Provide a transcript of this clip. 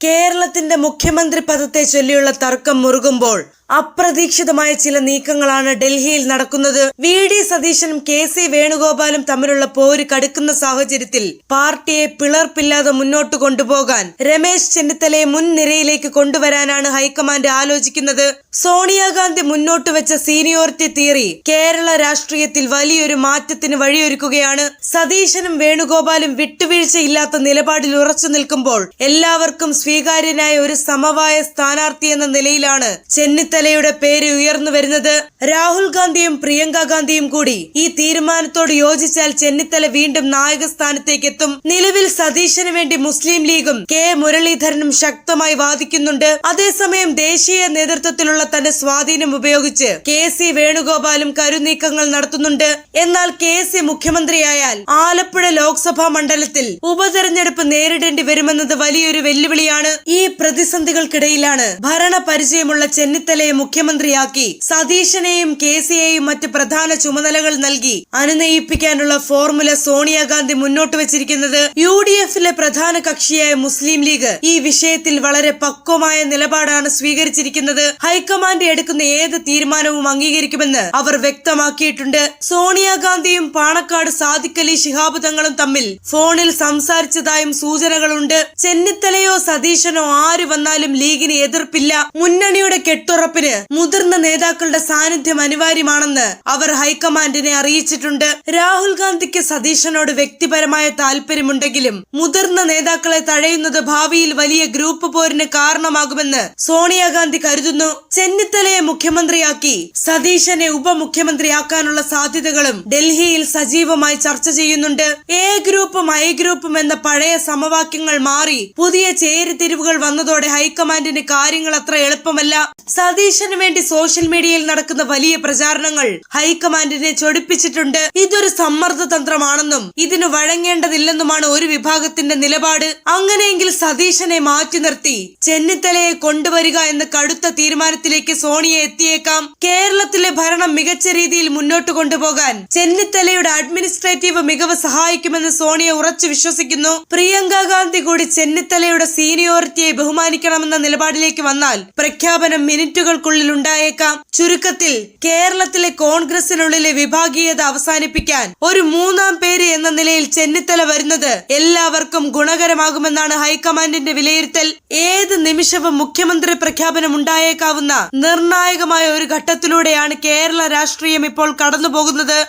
കേരളത്തിന്റെ മുഖ്യമന്ത്രി പദത്തെ ചൊല്ലിയുള്ള തർക്കം മുറുകുമ്പോൾ അപ്രതീക്ഷിതമായ ചില നീക്കങ്ങളാണ് ഡൽഹിയിൽ നടക്കുന്നത്. വി.ഡി. സതീശനും കെ.സി. വേണുഗോപാലും തമ്മിലുള്ള പോര് കടുക്കുന്ന സാഹചര്യത്തിൽ പാർട്ടിയെ പിളർപ്പില്ലാതെ മുന്നോട്ട് കൊണ്ടുപോകാൻ രമേശ് ചെന്നിത്തലയെ മുൻനിരയിലേക്ക് കൊണ്ടുവരാനാണ് ഹൈക്കമാൻഡ് ആലോചിക്കുന്നത്. സോണിയാഗാന്ധി മുന്നോട്ട് വെച്ച സീനിയോറിറ്റി തിയറി കേരള രാഷ്ട്രീയത്തിൽ വലിയൊരു മാറ്റത്തിന് വഴിയൊരുക്കുകയാണ്. സതീശനും വേണുഗോപാലും വിട്ടുവീഴ്ചയില്ലാത്ത നിലപാടിൽ ഉറച്ചു നിൽക്കുമ്പോൾ എല്ലാവർക്കും സ്വീകാര്യനായ ഒരു സമവായ സ്ഥാനാർത്ഥി എന്ന നിലയിലാണ് ചെന്നിത്തലയുടെ പേര് ഉയർന്നു വരുന്നത്. രാഹുൽ ഗാന്ധിയും പ്രിയങ്ക ഗാന്ധിയും കൂടി ഈ തീരുമാനത്തോട് യോജിച്ചാൽ ചെന്നിത്തല വീണ്ടും നായക സ്ഥാനത്തേക്ക് എത്തും. നിലവിൽ സതീശന് വേണ്ടി മുസ്ലിം ലീഗും കെ മുരളീധരനും ശക്തമായി വാദിക്കുന്നുണ്ട്. അതേസമയം ദേശീയ നേതൃത്വത്തിലുള്ള തന്റെ സ്വാധീനം ഉപയോഗിച്ച് കെ.സി. വേണുഗോപാലും കരുനീക്കങ്ങൾ നടത്തുന്നുണ്ട്. എന്നാൽ കെ.സി. മുഖ്യമന്ത്രിയായാൽ ആലപ്പുഴ ലോക്സഭാ മണ്ഡലത്തിൽ ഉപതെരഞ്ഞെടുപ്പ് നേരിടേണ്ടി വരുമെന്നത് വലിയൊരു വെല്ലുവിളിയാണ്. ഈ പ്രതിസന്ധികൾക്കിടയിലാണ് ഭരണപരിചയമുള്ള ചെന്നിത്തലയെ മുഖ്യമന്ത്രിയാക്കി സതീശനെയും കെ.സിയെയും മറ്റ് പ്രധാന ചുമതലകൾ നൽകി അനുനയിപ്പിക്കാനുള്ള ഫോർമുല സോണിയാഗാന്ധി മുന്നോട്ട് വെച്ചിരിക്കുന്നത്. യു.ഡി.എഫിലെ പ്രധാന കക്ഷിയായ മുസ്ലിം ലീഗ് ഈ വിഷയത്തിൽ വളരെ പക്വമായ നിലപാടാണ് സ്വീകരിച്ചിരിക്കുന്നത്. ഹൈക്കമാൻഡ് എടുക്കുന്ന ഏത് തീരുമാനവും അംഗീകരിക്കുമെന്ന് അവർ വ്യക്തമാക്കിയിട്ടുണ്ട്. സോണിയാഗാന്ധിയും പാണക്കാട് സാദിഖ് അലി ശിഹാബ് തങ്ങളും തമ്മിൽ ഫോണിൽ സംസാരിച്ചതായും സൂചനകളുണ്ട്. ചെന്നിത്തലയോ സതീശനോ ആര് വന്നാലും ലീഗിന് എതിർപ്പില്ല. മുന്നണിയുടെ കെട്ടുറപ്പിന് മുതിർന്ന നേതാക്കളുടെ സാന്നിധ്യം അനിവാര്യമാണെന്ന് അവർ ഹൈക്കമാൻഡിനെ അറിയിച്ചിട്ടുണ്ട്. രാഹുൽ ഗാന്ധിക്ക് സതീശനോട് വ്യക്തിപരമായ താല്പര്യമുണ്ടെങ്കിലും മുതിർന്ന നേതാക്കളെ തഴയുന്നത് ഭാവിയിൽ വലിയ ഗ്രൂപ്പ് പോരിന് കാരണമാകുമെന്ന് സോണിയാഗാന്ധി കരുതുന്നു. ചെന്നിത്തലയെ മുഖ്യമന്ത്രിയാക്കി സതീശനെ ഉപമുഖ്യമന്ത്രിയാക്കാനുള്ള സാധ്യതകളും ഡൽഹിയിൽ സജീവമായി ചർച്ച ചെയ്യുന്നുണ്ട്. എ ഗ്രൂപ്പും ഐ ഗ്രൂപ്പും എന്ന പഴയ സമവാക്യങ്ങൾ മാറി പുതിയ ചേരിതിരിവുകൾ വന്നതോടെ ഹൈക്കമാൻഡിന് കാര്യങ്ങൾ അത്ര എളുപ്പമല്ല. സതീശന് വേണ്ടി സോഷ്യൽ മീഡിയയിൽ നടക്കുന്ന വലിയ പ്രചാരണങ്ങൾ ഹൈക്കമാൻഡിനെ ചൊടിപ്പിച്ചിട്ടുണ്ട്. ഇതൊരു സമ്മർദ്ദ തന്ത്രമാണെന്നും ഇതിന് വഴങ്ങേണ്ടതില്ലെന്നുമാണ് ഒരു വിഭാഗത്തിന്റെ നിലപാട്. അങ്ങനെയെങ്കിൽ സതീശനെ മാറ്റി നിർത്തി ചെന്നിത്തലയെ കൊണ്ടുവരിക എന്ന കടുത്ത തീരുമാനത്തിലേക്ക് സോണിയ എത്തിയേക്കാം. കേരളത്തിലെ ഭരണം മികച്ച രീതിയിൽ മുന്നോട്ട് കൊണ്ടുപോകാൻ ചെന്നിത്തലയുടെ അഡ്മിനിസ്ട്രേറ്റീവ് മികവ് സഹായിക്കുമെന്ന് സോണിയ ഉറച്ചു വിശ്വസിക്കുന്നു. പ്രിയങ്ക ഗാന്ധി കൂടി ചെന്നിത്തലയുടെ സീനിയോറിറ്റിയെ ബഹുമാനിക്കണമെന്ന നിലപാടിലേക്ക് വന്നാൽ പ്രഖ്യാപനം മിനിറ്റുകൾക്കുള്ളിൽ ഉണ്ടായേക്കാം. ചുരുക്കത്തിൽ കേരളത്തിലെ കോൺഗ്രസിനുള്ളിലെ വിഭാഗീയത അവസാനിപ്പിക്കാൻ ഒരു മൂന്നാം പേര് എന്ന നിലയിൽ ചെന്നിത്തല വരുന്നത് എല്ലാവർക്കും ഗുണകരമാകുമെന്നാണ് ഹൈക്കമാൻഡിന്റെ വിലയിരുത്തൽ. ഏത് നിമിഷവും മുഖ്യമന്ത്രി പ്രഖ്യാപനം ഉണ്ടായേക്കാവുന്ന നിർണായകമായ ഒരു ഘട്ടത്തിലൂടെയാണ് കേരള രാഷ്ട്രീയം ഇപ്പോൾ കടന്നുപോകുന്നത്.